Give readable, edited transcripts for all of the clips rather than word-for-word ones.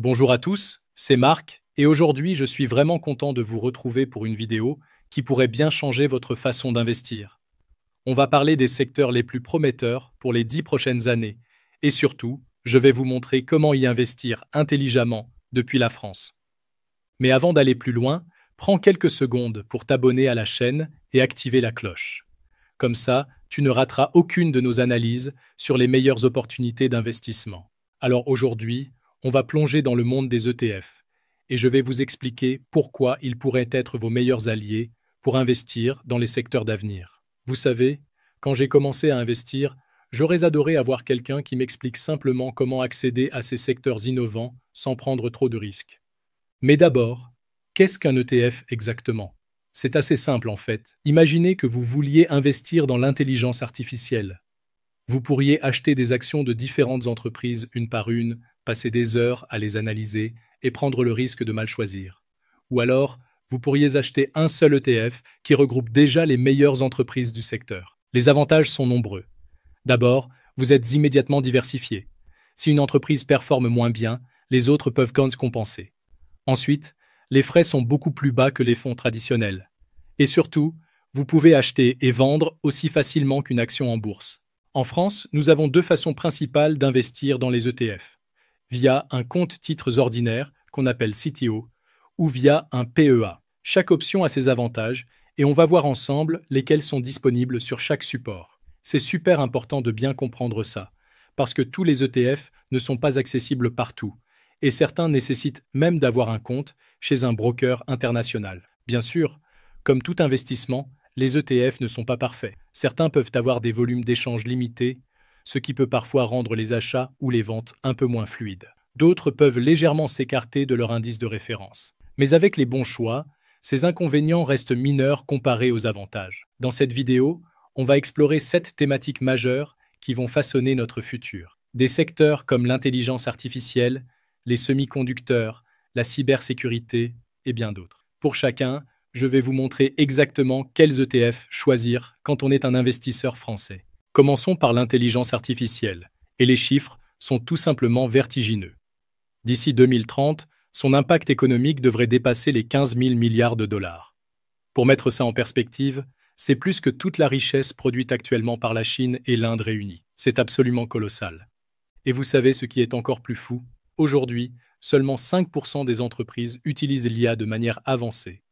Bonjour à tous, c'est Marc, et aujourd'hui je suis vraiment content de vous retrouver pour une vidéo qui pourrait bien changer votre façon d'investir. On va parler des secteurs les plus prometteurs pour les 10 prochaines années, et surtout, je vais vous montrer comment y investir intelligemment depuis la France. Mais avant d'aller plus loin, prends quelques secondes pour t'abonner à la chaîne et activer la cloche. Comme ça, tu ne rateras aucune de nos analyses sur les meilleures opportunités d'investissement. Alors aujourd'hui, on va plonger dans le monde des ETF et je vais vous expliquer pourquoi ils pourraient être vos meilleurs alliés pour investir dans les secteurs d'avenir. Vous savez, quand j'ai commencé à investir, j'aurais adoré avoir quelqu'un qui m'explique simplement comment accéder à ces secteurs innovants sans prendre trop de risques. Mais d'abord, qu'est-ce qu'un ETF exactement? C'est assez simple en fait. Imaginez que vous vouliez investir dans l'intelligence artificielle. Vous pourriez acheter des actions de différentes entreprises une par une, passer des heures à les analyser et prendre le risque de mal choisir. Ou alors, vous pourriez acheter un seul ETF qui regroupe déjà les meilleures entreprises du secteur. Les avantages sont nombreux. D'abord, vous êtes immédiatement diversifié. Si une entreprise performe moins bien, les autres peuvent compenser. Ensuite, les frais sont beaucoup plus bas que les fonds traditionnels. Et surtout, vous pouvez acheter et vendre aussi facilement qu'une action en bourse. En France, nous avons deux façons principales d'investir dans les ETF. Via un compte titres ordinaire, qu'on appelle CTO, ou via un PEA. Chaque option a ses avantages, et on va voir ensemble lesquels sont disponibles sur chaque support. C'est super important de bien comprendre ça, parce que tous les ETF ne sont pas accessibles partout, et certains nécessitent même d'avoir un compte chez un broker international. Bien sûr, comme tout investissement, les ETF ne sont pas parfaits. Certains peuvent avoir des volumes d'échange limités, ce qui peut parfois rendre les achats ou les ventes un peu moins fluides. D'autres peuvent légèrement s'écarter de leur indice de référence. Mais avec les bons choix, ces inconvénients restent mineurs comparés aux avantages. Dans cette vidéo, on va explorer 7 thématiques majeures qui vont façonner notre futur. Des secteurs comme l'intelligence artificielle, les semi-conducteurs, la cybersécurité et bien d'autres. Pour chacun, je vais vous montrer exactement quels ETF choisir quand on est un investisseur français. Commençons par l'intelligence artificielle, et les chiffres sont tout simplement vertigineux. D'ici 2030, son impact économique devrait dépasser les 15 000 milliards de dollars. Pour mettre ça en perspective, c'est plus que toute la richesse produite actuellement par la Chine et l'Inde réunies. C'est absolument colossal. Et vous savez ce qui est encore plus fou? Aujourd'hui, seulement 5% des entreprises utilisent l'IA de manière avancée.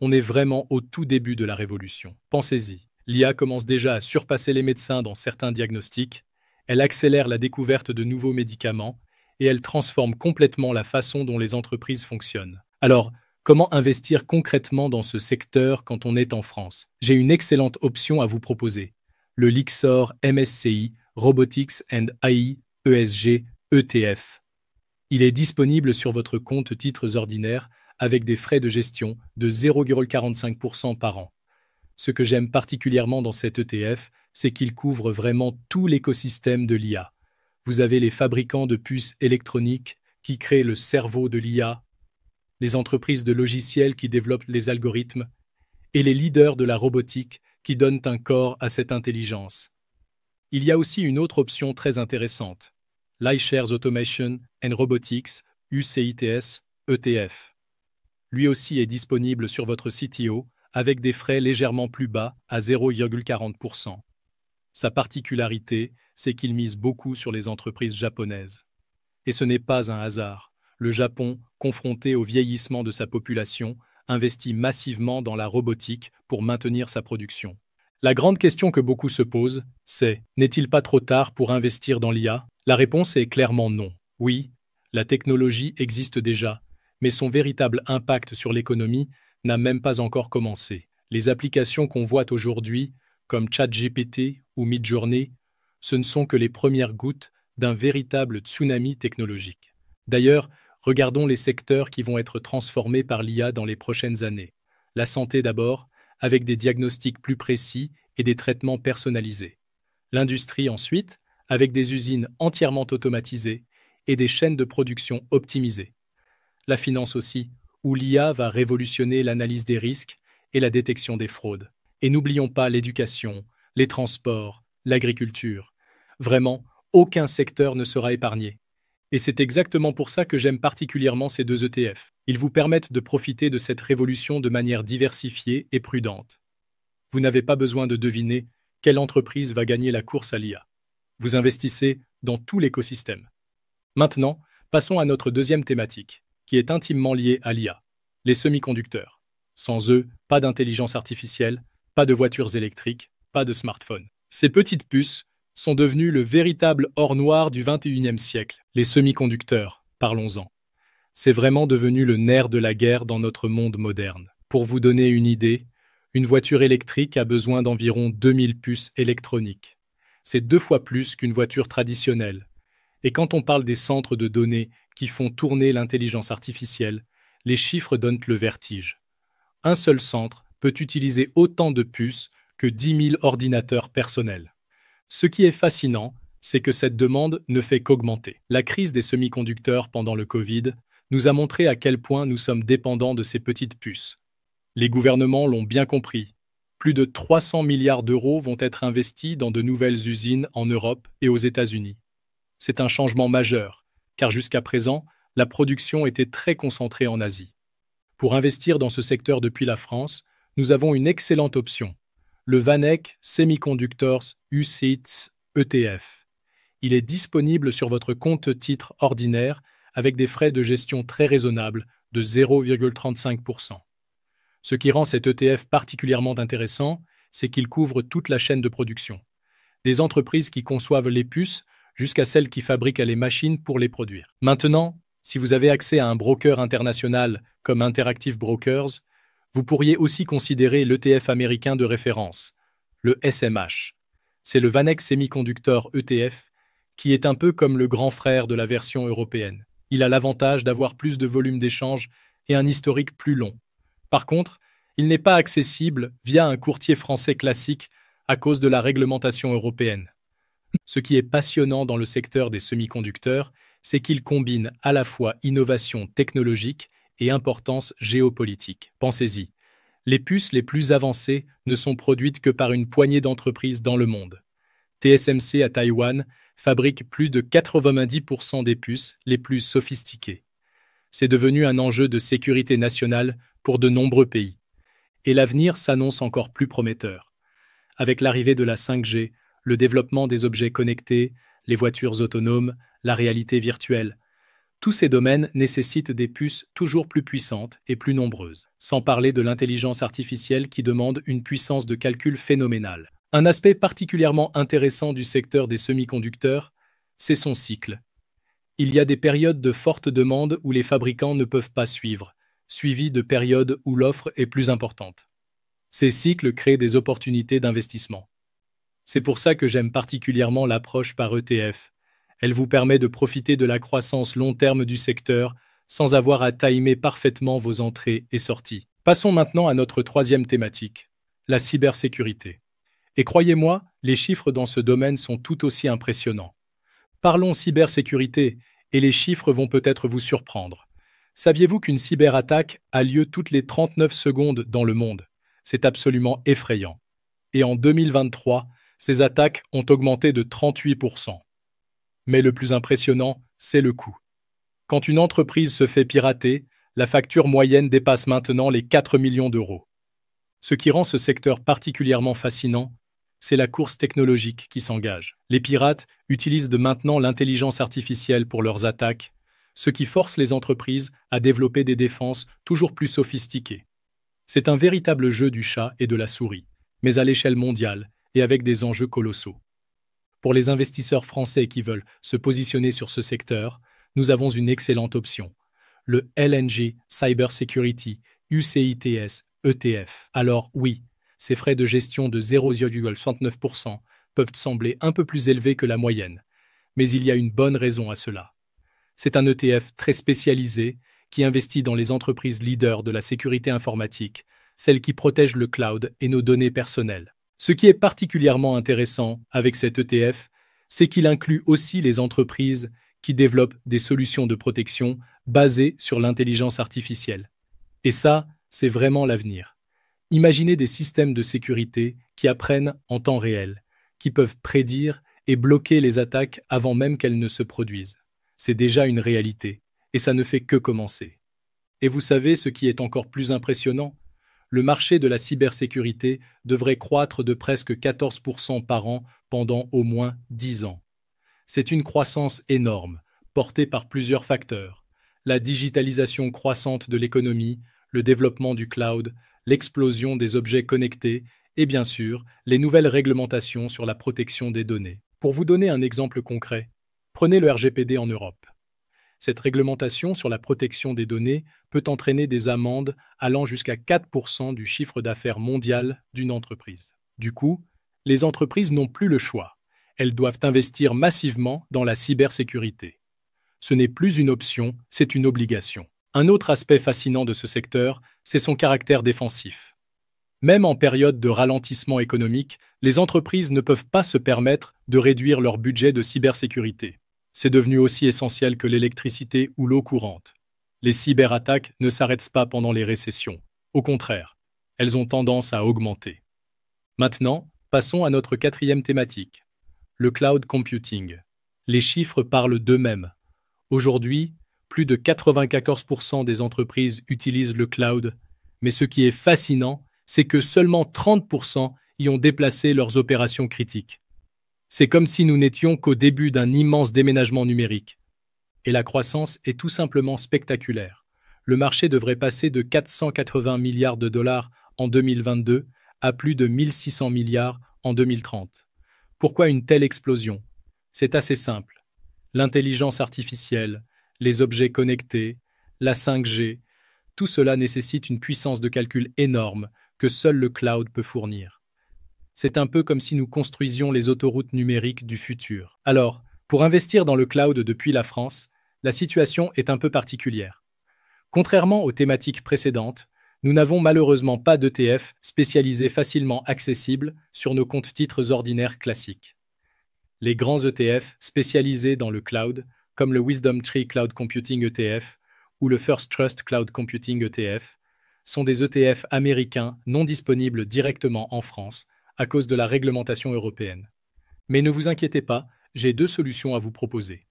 On est vraiment au tout début de la révolution. Pensez-y, l'IA commence déjà à surpasser les médecins dans certains diagnostics, elle accélère la découverte de nouveaux médicaments et elle transforme complètement la façon dont les entreprises fonctionnent. Alors, comment investir concrètement dans ce secteur quand on est en France? J'ai une excellente option à vous proposer, le Lyxor MSCI Robotics and AI ESG ETF. Il est disponible sur votre compte titres ordinaires avec des frais de gestion de 0,45% par an. Ce que j'aime particulièrement dans cet ETF, c'est qu'il couvre vraiment tout l'écosystème de l'IA. Vous avez les fabricants de puces électroniques qui créent le cerveau de l'IA, les entreprises de logiciels qui développent les algorithmes, et les leaders de la robotique qui donnent un corps à cette intelligence. Il y a aussi une autre option très intéressante, l'iShares Automation and Robotics UCITS ETF. Lui aussi est disponible sur votre CTO avec des frais légèrement plus bas à 0,40%. Sa particularité, c'est qu'il mise beaucoup sur les entreprises japonaises. Et ce n'est pas un hasard. Le Japon, confronté au vieillissement de sa population, investit massivement dans la robotique pour maintenir sa production. La grande question que beaucoup se posent, c'est « N'est-il pas trop tard pour investir dans l'IA ?» La réponse est clairement non. Oui, la technologie existe déjà, mais son véritable impact sur l'économie n'a même pas encore commencé. Les applications qu'on voit aujourd'hui, comme ChatGPT ou Midjourney, ce ne sont que les premières gouttes d'un véritable tsunami technologique. D'ailleurs, regardons les secteurs qui vont être transformés par l'IA dans les prochaines années. La santé d'abord, avec des diagnostics plus précis et des traitements personnalisés. L'industrie ensuite, avec des usines entièrement automatisées et des chaînes de production optimisées. La finance aussi, où l'IA va révolutionner l'analyse des risques et la détection des fraudes. Et n'oublions pas l'éducation, les transports, l'agriculture. Vraiment, aucun secteur ne sera épargné. Et c'est exactement pour ça que j'aime particulièrement ces deux ETF. Ils vous permettent de profiter de cette révolution de manière diversifiée et prudente. Vous n'avez pas besoin de deviner quelle entreprise va gagner la course à l'IA. Vous investissez dans tout l'écosystème. Maintenant, passons à notre deuxième thématique, qui est intimement liée à l'IA, les semi-conducteurs. Sans eux, pas d'intelligence artificielle, pas de voitures électriques, pas de smartphones. Ces petites puces sont devenues le véritable or noir du XXIe siècle. Les semi-conducteurs, parlons-en. C'est vraiment devenu le nerf de la guerre dans notre monde moderne. Pour vous donner une idée, une voiture électrique a besoin d'environ 2000 puces électroniques. C'est 2 fois plus qu'une voiture traditionnelle. Et quand on parle des centres de données qui font tourner l'intelligence artificielle, les chiffres donnent le vertige. Un seul centre peut utiliser autant de puces que 10 000 ordinateurs personnels. Ce qui est fascinant, c'est que cette demande ne fait qu'augmenter. La crise des semi-conducteurs pendant le Covid nous a montré à quel point nous sommes dépendants de ces petites puces. Les gouvernements l'ont bien compris. Plus de 300 milliards d'euros vont être investis dans de nouvelles usines en Europe et aux États-Unis. C'est un changement majeur, car jusqu'à présent, la production était très concentrée en Asie. Pour investir dans ce secteur depuis la France, nous avons une excellente option, le VanEck Semiconductors UCITS ETF. Il est disponible sur votre compte titre ordinaire avec des frais de gestion très raisonnables de 0,35%. Ce qui rend cet ETF particulièrement intéressant, c'est qu'il couvre toute la chaîne de production. Des entreprises qui conçoivent les puces jusqu'à celles qui fabriquent les machines pour les produire. Maintenant, si vous avez accès à un broker international comme Interactive Brokers, vous pourriez aussi considérer l'ETF américain de référence, le SMH. C'est le VanEck Semiconductor ETF, qui est un peu comme le grand frère de la version européenne. Il a l'avantage d'avoir plus de volume d'échange et un historique plus long. Par contre, il n'est pas accessible via un courtier français classique à cause de la réglementation européenne. Ce qui est passionnant dans le secteur des semi-conducteurs, c'est qu'il combine à la fois innovation technologique et importance géopolitique. Pensez-y, les puces les plus avancées ne sont produites que par une poignée d'entreprises dans le monde. TSMC à Taïwan fabrique plus de 90% des puces les plus sophistiquées. C'est devenu un enjeu de sécurité nationale pour de nombreux pays. Et l'avenir s'annonce encore plus prometteur. Avec l'arrivée de la 5G, le développement des objets connectés, les voitures autonomes, la réalité virtuelle. Tous ces domaines nécessitent des puces toujours plus puissantes et plus nombreuses, sans parler de l'intelligence artificielle qui demande une puissance de calcul phénoménale. Un aspect particulièrement intéressant du secteur des semi-conducteurs, c'est son cycle. Il y a des périodes de forte demande où les fabricants ne peuvent pas suivre, suivies de périodes où l'offre est plus importante. Ces cycles créent des opportunités d'investissement. C'est pour ça que j'aime particulièrement l'approche par ETF. Elle vous permet de profiter de la croissance long terme du secteur sans avoir à timer parfaitement vos entrées et sorties. Passons maintenant à notre troisième thématique, la cybersécurité. Et croyez-moi, les chiffres dans ce domaine sont tout aussi impressionnants. Parlons cybersécurité, et les chiffres vont peut-être vous surprendre. Saviez-vous qu'une cyberattaque a lieu toutes les 39 secondes dans le monde? C'est absolument effrayant. Et en 2023, ces attaques ont augmenté de 38%. Mais le plus impressionnant, c'est le coût. Quand une entreprise se fait pirater, la facture moyenne dépasse maintenant les 4 millions d'euros. Ce qui rend ce secteur particulièrement fascinant, c'est la course technologique qui s'engage. Les pirates utilisent de maintenant l'intelligence artificielle pour leurs attaques, ce qui force les entreprises à développer des défenses toujours plus sophistiquées. C'est un véritable jeu du chat et de la souris, mais à l'échelle mondiale et avec des enjeux colossaux. Pour les investisseurs français qui veulent se positionner sur ce secteur, nous avons une excellente option, le LNG Cybersecurity UCITS ETF. Alors oui, ces frais de gestion de 0,69% peuvent sembler un peu plus élevés que la moyenne, mais il y a une bonne raison à cela. C'est un ETF très spécialisé qui investit dans les entreprises leaders de la sécurité informatique, celles qui protègent le cloud et nos données personnelles. Ce qui est particulièrement intéressant avec cet ETF, c'est qu'il inclut aussi les entreprises qui développent des solutions de protection basées sur l'intelligence artificielle. Et ça, c'est vraiment l'avenir. Imaginez des systèmes de sécurité qui apprennent en temps réel, qui peuvent prédire et bloquer les attaques avant même qu'elles ne se produisent. C'est déjà une réalité, et ça ne fait que commencer. Et vous savez ce qui est encore plus impressionnant? Le marché de la cybersécurité devrait croître de presque 14% par an pendant au moins 10 ans. C'est une croissance énorme, portée par plusieurs facteurs. La digitalisation croissante de l'économie, le développement du cloud, l'explosion des objets connectés et bien sûr, les nouvelles réglementations sur la protection des données. Pour vous donner un exemple concret, prenez le RGPD en Europe. Cette réglementation sur la protection des données peut entraîner des amendes allant jusqu'à 4% du chiffre d'affaires mondial d'une entreprise. Du coup, les entreprises n'ont plus le choix. Elles doivent investir massivement dans la cybersécurité. Ce n'est plus une option, c'est une obligation. Un autre aspect fascinant de ce secteur, c'est son caractère défensif. Même en période de ralentissement économique, les entreprises ne peuvent pas se permettre de réduire leur budget de cybersécurité. C'est devenu aussi essentiel que l'électricité ou l'eau courante. Les cyberattaques ne s'arrêtent pas pendant les récessions. Au contraire, elles ont tendance à augmenter. Maintenant, passons à notre quatrième thématique, le cloud computing. Les chiffres parlent d'eux-mêmes. Aujourd'hui, plus de 94% des entreprises utilisent le cloud, mais ce qui est fascinant, c'est que seulement 30% y ont déplacé leurs opérations critiques. C'est comme si nous n'étions qu'au début d'un immense déménagement numérique. Et la croissance est tout simplement spectaculaire. Le marché devrait passer de 480 milliards de dollars en 2022 à plus de 1600 milliards en 2030. Pourquoi une telle explosion? C'est assez simple. L'intelligence artificielle, les objets connectés, la 5G, tout cela nécessite une puissance de calcul énorme que seul le cloud peut fournir. C'est un peu comme si nous construisions les autoroutes numériques du futur. Alors, pour investir dans le cloud depuis la France, la situation est un peu particulière. Contrairement aux thématiques précédentes, nous n'avons malheureusement pas d'ETF spécialisés facilement accessibles sur nos comptes titres ordinaires classiques. Les grands ETF spécialisés dans le cloud, comme le Wisdom Tree Cloud Computing ETF ou le First Trust Cloud Computing ETF, sont des ETF américains non disponibles directement en France à cause de la réglementation européenne. Mais ne vous inquiétez pas, j'ai deux solutions à vous proposer.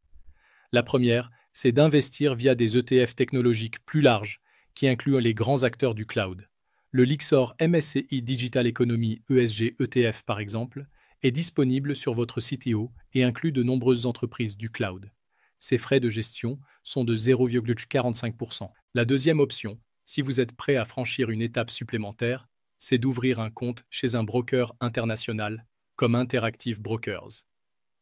La première, c'est d'investir via des ETF technologiques plus larges qui incluent les grands acteurs du cloud. Le Lyxor MSCI Digital Economy ESG ETF par exemple, est disponible sur votre CTO et inclut de nombreuses entreprises du cloud. Ses frais de gestion sont de 0,45%. La deuxième option, si vous êtes prêt à franchir une étape supplémentaire, c'est d'ouvrir un compte chez un broker international comme Interactive Brokers.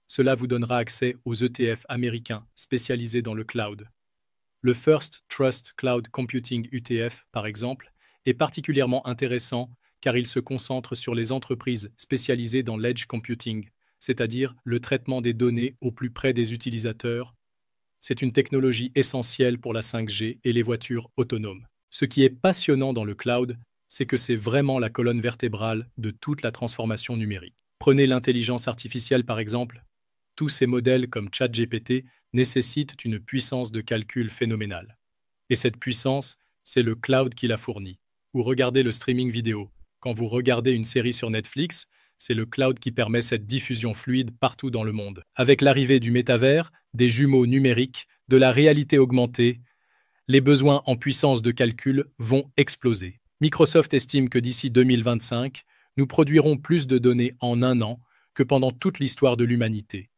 Cela vous donnera accès aux ETF américains spécialisés dans le cloud. Le First Trust Cloud Computing ETF, par exemple, est particulièrement intéressant car il se concentre sur les entreprises spécialisées dans l'edge computing, c'est-à-dire le traitement des données au plus près des utilisateurs. C'est une technologie essentielle pour la 5G et les voitures autonomes. Ce qui est passionnant dans le cloud, c'est que c'est vraiment la colonne vertébrale de toute la transformation numérique. Prenez l'intelligence artificielle par exemple. Tous ces modèles comme ChatGPT nécessitent une puissance de calcul phénoménale. Et cette puissance, c'est le cloud qui la fournit. Ou regardez le streaming vidéo. Quand vous regardez une série sur Netflix, c'est le cloud qui permet cette diffusion fluide partout dans le monde. Avec l'arrivée du métavers, des jumeaux numériques, de la réalité augmentée, les besoins en puissance de calcul vont exploser. Microsoft estime que d'ici 2025, nous produirons plus de données en un an que pendant toute l'histoire de l'humanité.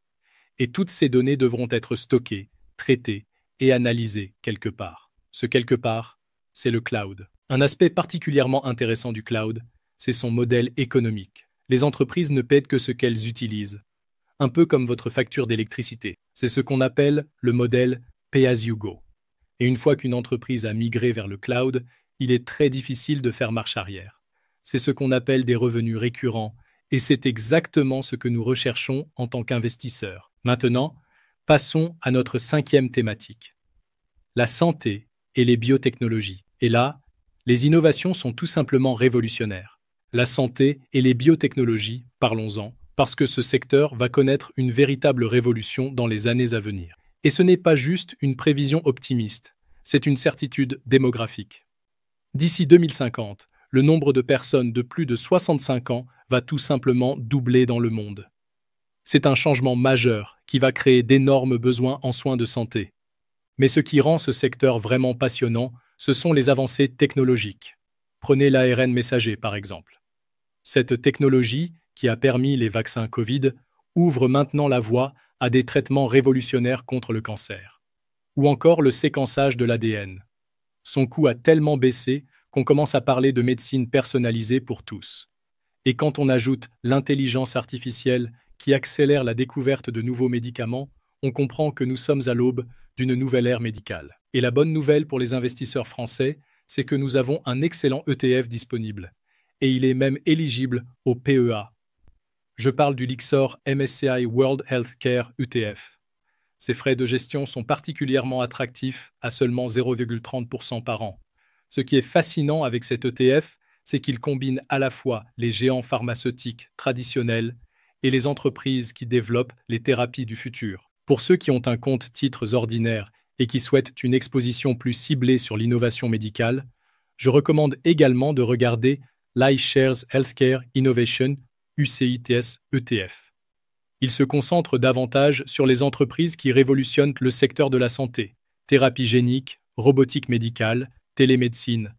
Et toutes ces données devront être stockées, traitées et analysées quelque part. Ce quelque part, c'est le cloud. Un aspect particulièrement intéressant du cloud, c'est son modèle économique. Les entreprises ne paient que ce qu'elles utilisent. Un peu comme votre facture d'électricité. C'est ce qu'on appelle le modèle Pay as you go. Et une fois qu'une entreprise a migré vers le cloud, il est très difficile de faire marche arrière. C'est ce qu'on appelle des revenus récurrents, et c'est exactement ce que nous recherchons en tant qu'investisseurs. Maintenant, passons à notre cinquième thématique. La santé et les biotechnologies. Et là, les innovations sont tout simplement révolutionnaires. La santé et les biotechnologies, parlons-en, parce que ce secteur va connaître une véritable révolution dans les années à venir. Et ce n'est pas juste une prévision optimiste, c'est une certitude démographique. D'ici 2050, le nombre de personnes de plus de 65 ans va tout simplement doubler dans le monde. C'est un changement majeur qui va créer d'énormes besoins en soins de santé. Mais ce qui rend ce secteur vraiment passionnant, ce sont les avancées technologiques. Prenez l'ARN messager par exemple. Cette technologie, qui a permis les vaccins Covid, ouvre maintenant la voie à des traitements révolutionnaires contre le cancer. Ou encore le séquençage de l'ADN. Son coût a tellement baissé qu'on commence à parler de médecine personnalisée pour tous. Et quand on ajoute l'intelligence artificielle qui accélère la découverte de nouveaux médicaments, on comprend que nous sommes à l'aube d'une nouvelle ère médicale. Et la bonne nouvelle pour les investisseurs français, c'est que nous avons un excellent ETF disponible. Et il est même éligible au PEA. Je parle du Lyxor MSCI World Healthcare ETF. Ses frais de gestion sont particulièrement attractifs à seulement 0,30% par an. Ce qui est fascinant avec cet ETF, c'est qu'il combine à la fois les géants pharmaceutiques traditionnels et les entreprises qui développent les thérapies du futur. Pour ceux qui ont un compte titres ordinaire et qui souhaitent une exposition plus ciblée sur l'innovation médicale, je recommande également de regarder l'iShares Healthcare Innovation UCITS ETF. Il se concentre davantage sur les entreprises qui révolutionnent le secteur de la santé, thérapie génique, robotique médicale, télémédecine.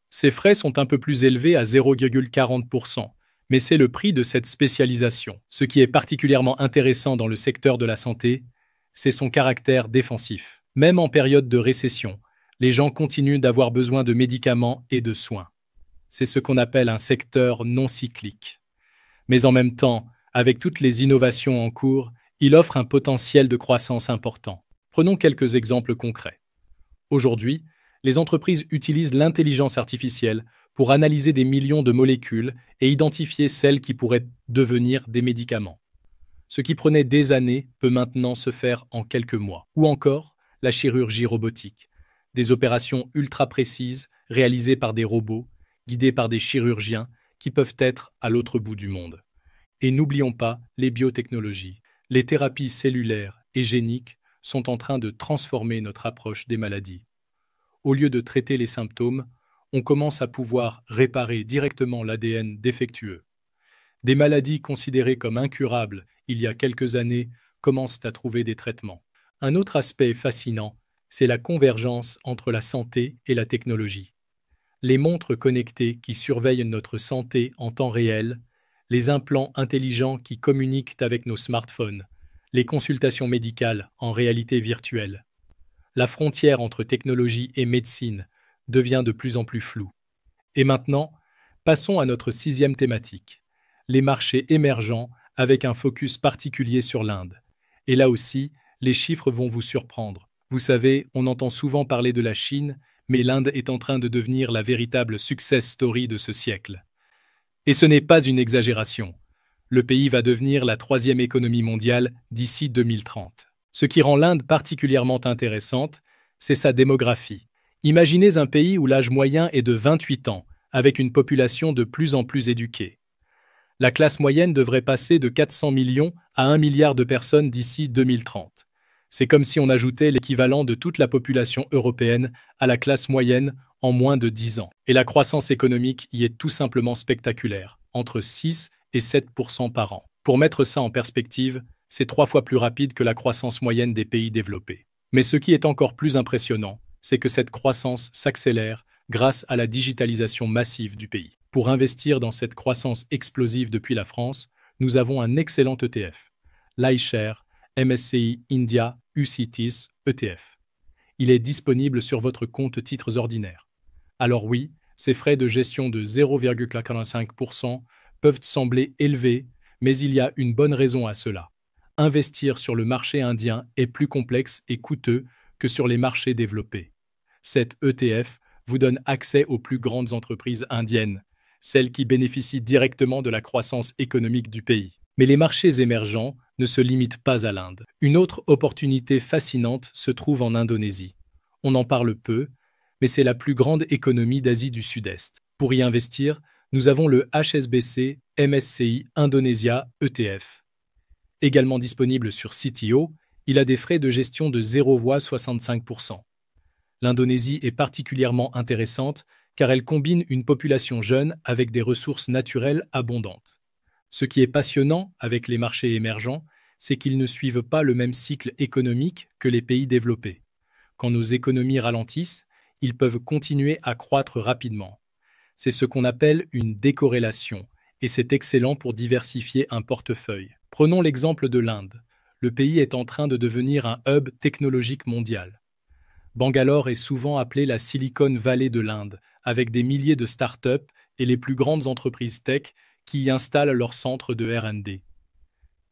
Ces frais sont un peu plus élevés à 0,40%, mais c'est le prix de cette spécialisation. Ce qui est particulièrement intéressant dans le secteur de la santé, c'est son caractère défensif. Même en période de récession, les gens continuent d'avoir besoin de médicaments et de soins. C'est ce qu'on appelle un secteur non cyclique. Mais en même temps, avec toutes les innovations en cours, il offre un potentiel de croissance important. Prenons quelques exemples concrets. Aujourd'hui, les entreprises utilisent l'intelligence artificielle pour analyser des millions de molécules et identifier celles qui pourraient devenir des médicaments. Ce qui prenait des années peut maintenant se faire en quelques mois. Ou encore, la chirurgie robotique. Des opérations ultra précises réalisées par des robots, guidés par des chirurgiens qui peuvent être à l'autre bout du monde. Et n'oublions pas les biotechnologies. Les thérapies cellulaires et géniques sont en train de transformer notre approche des maladies. Au lieu de traiter les symptômes, on commence à pouvoir réparer directement l'ADN défectueux. Des maladies considérées comme incurables il y a quelques années commencent à trouver des traitements. Un autre aspect fascinant, c'est la convergence entre la santé et la technologie. Les montres connectées qui surveillent notre santé en temps réel, les implants intelligents qui communiquent avec nos smartphones, les consultations médicales en réalité virtuelle. La frontière entre technologie et médecine devient de plus en plus floue. Et maintenant, passons à notre 6e thématique, les marchés émergents avec un focus particulier sur l'Inde. Et là aussi, les chiffres vont vous surprendre. Vous savez, on entend souvent parler de la Chine, mais l'Inde est en train de devenir la véritable success story de ce siècle. Et ce n'est pas une exagération. Le pays va devenir la 3e économie mondiale d'ici 2030. Ce qui rend l'Inde particulièrement intéressante, c'est sa démographie. Imaginez un pays où l'âge moyen est de 28 ans, avec une population de plus en plus éduquée. La classe moyenne devrait passer de 400 millions à 1 milliard de personnes d'ici 2030. C'est comme si on ajoutait l'équivalent de toute la population européenne à la classe moyenne en moins de 10 ans. Et la croissance économique y est tout simplement spectaculaire, entre 6 et 7% par an. Pour mettre ça en perspective, c'est 3 fois plus rapide que la croissance moyenne des pays développés. Mais ce qui est encore plus impressionnant, c'est que cette croissance s'accélère grâce à la digitalisation massive du pays. Pour investir dans cette croissance explosive depuis la France, nous avons un excellent ETF, l'iShares MSCI India UCITS ETF. Il est disponible sur votre compte titres ordinaires. Alors oui, ces frais de gestion de 0,45% peuvent sembler élevés, mais il y a une bonne raison à cela. Investir sur le marché indien est plus complexe et coûteux que sur les marchés développés. Cet ETF vous donne accès aux plus grandes entreprises indiennes, celles qui bénéficient directement de la croissance économique du pays. Mais les marchés émergents ne se limitent pas à l'Inde. Une autre opportunité fascinante se trouve en Indonésie. On en parle peu, mais c'est la plus grande économie d'Asie du Sud-Est. Pour y investir, nous avons le HSBC MSCI Indonesia ETF. Également disponible sur CTO, il a des frais de gestion de 0,65%. L'Indonésie est particulièrement intéressante car elle combine une population jeune avec des ressources naturelles abondantes. Ce qui est passionnant avec les marchés émergents, c'est qu'ils ne suivent pas le même cycle économique que les pays développés. Quand nos économies ralentissent, ils peuvent continuer à croître rapidement. C'est ce qu'on appelle une décorrélation, et c'est excellent pour diversifier un portefeuille. Prenons l'exemple de l'Inde. Le pays est en train de devenir un hub technologique mondial. Bangalore est souvent appelée la Silicon Valley de l'Inde, avec des milliers de start-up et les plus grandes entreprises tech qui y installent leurs centres de R&D.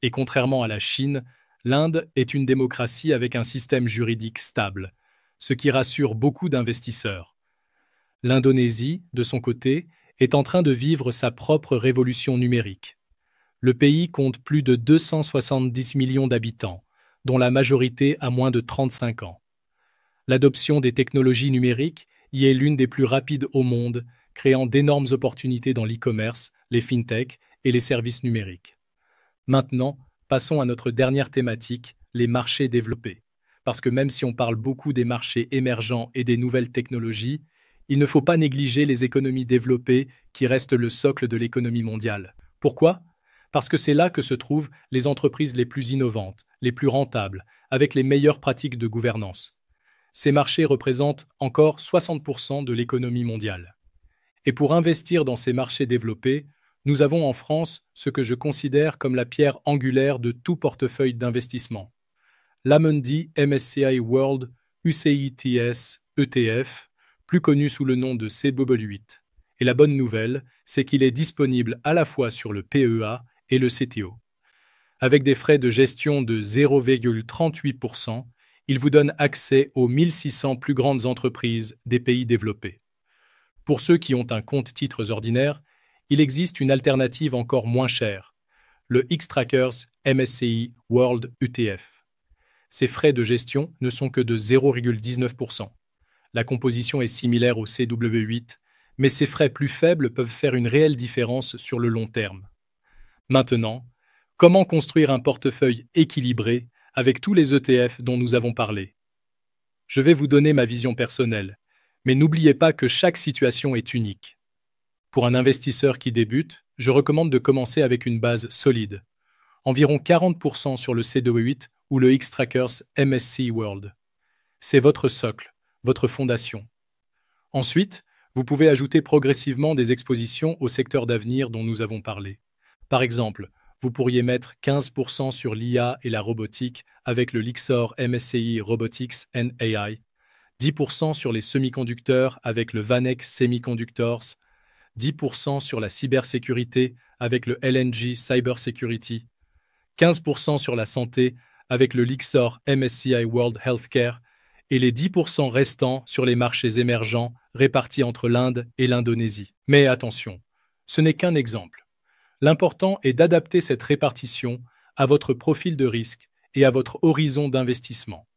Et contrairement à la Chine, l'Inde est une démocratie avec un système juridique stable, ce qui rassure beaucoup d'investisseurs. L'Indonésie, de son côté, est en train de vivre sa propre révolution numérique. Le pays compte plus de 270 millions d'habitants, dont la majorité a moins de 35 ans. L'adoption des technologies numériques y est l'une des plus rapides au monde, créant d'énormes opportunités dans l'e-commerce, les fintech et les services numériques. Maintenant, passons à notre dernière thématique, les marchés développés. Parce que même si on parle beaucoup des marchés émergents et des nouvelles technologies, il ne faut pas négliger les économies développées qui restent le socle de l'économie mondiale. Pourquoi ? Parce que c'est là que se trouvent les entreprises les plus innovantes, les plus rentables, avec les meilleures pratiques de gouvernance. Ces marchés représentent encore 60% de l'économie mondiale. Et pour investir dans ces marchés développés, nous avons en France ce que je considère comme la pierre angulaire de tout portefeuille d'investissement. L'Amundi MSCI World UCITS ETF, plus connu sous le nom de CBOE8. Et la bonne nouvelle, c'est qu'il est disponible à la fois sur le PEA et le CTO. Avec des frais de gestion de 0,38%, il vous donne accès aux 1600 plus grandes entreprises des pays développés. Pour ceux qui ont un compte titres ordinaire, il existe une alternative encore moins chère, le Xtrackers MSCI World ETF. Ces frais de gestion ne sont que de 0,19%. La composition est similaire au CW8, mais ces frais plus faibles peuvent faire une réelle différence sur le long terme. Maintenant, comment construire un portefeuille équilibré avec tous les ETF dont nous avons parlé ? Je vais vous donner ma vision personnelle, mais n'oubliez pas que chaque situation est unique. Pour un investisseur qui débute, je recommande de commencer avec une base solide, environ 40% sur le CW8 ou le Xtrackers MSCI World. C'est votre socle, votre fondation. Ensuite, vous pouvez ajouter progressivement des expositions au secteur d'avenir dont nous avons parlé. Par exemple, vous pourriez mettre 15% sur l'IA et la robotique avec le Lyxor MSCI Robotics and AI, 10% sur les semi-conducteurs avec le Vaneck Semiconductors, 10% sur la cybersécurité avec le LNG Cybersecurity, 15% sur la santé avec le Lyxor MSCI World Healthcare et les 10% restants sur les marchés émergents répartis entre l'Inde et l'Indonésie. Mais attention, ce n'est qu'un exemple. L'important est d'adapter cette répartition à votre profil de risque et à votre horizon d'investissement.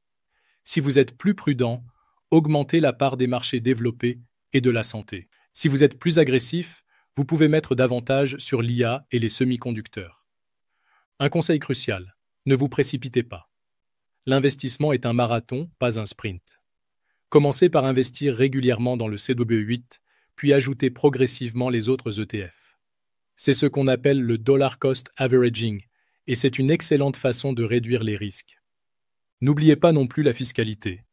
Si vous êtes plus prudent, augmentez la part des marchés développés et de la santé. Si vous êtes plus agressif, vous pouvez mettre davantage sur l'IA et les semi-conducteurs. Un conseil crucial, ne vous précipitez pas. L'investissement est un marathon, pas un sprint. Commencez par investir régulièrement dans le CW8, puis ajoutez progressivement les autres ETF. C'est ce qu'on appelle le dollar cost averaging, et c'est une excellente façon de réduire les risques. N'oubliez pas non plus la fiscalité.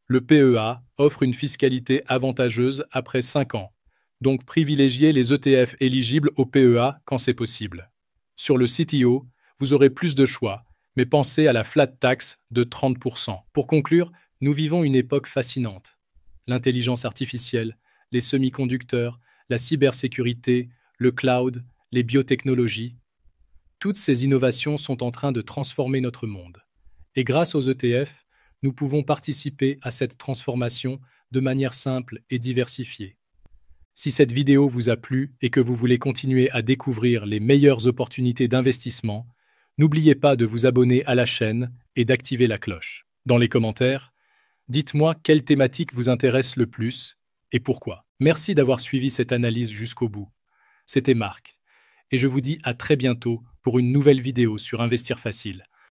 Le PEA offre une fiscalité avantageuse après 5 ans, donc privilégiez les ETF éligibles au PEA quand c'est possible. Sur le CTO, vous aurez plus de choix, mais pensez à la flat tax de 30%. Pour conclure, nous vivons une époque fascinante. L'intelligence artificielle, les semi-conducteurs, la cybersécurité, le cloud, les biotechnologies. Toutes ces innovations sont en train de transformer notre monde. Et grâce aux ETF, nous pouvons participer à cette transformation de manière simple et diversifiée. Si cette vidéo vous a plu et que vous voulez continuer à découvrir les meilleures opportunités d'investissement, n'oubliez pas de vous abonner à la chaîne et d'activer la cloche. Dans les commentaires, dites-moi quelle thématique vous intéresse le plus et pourquoi. Merci d'avoir suivi cette analyse jusqu'au bout. C'était Marc, et je vous dis à très bientôt pour une nouvelle vidéo sur Investir Facile.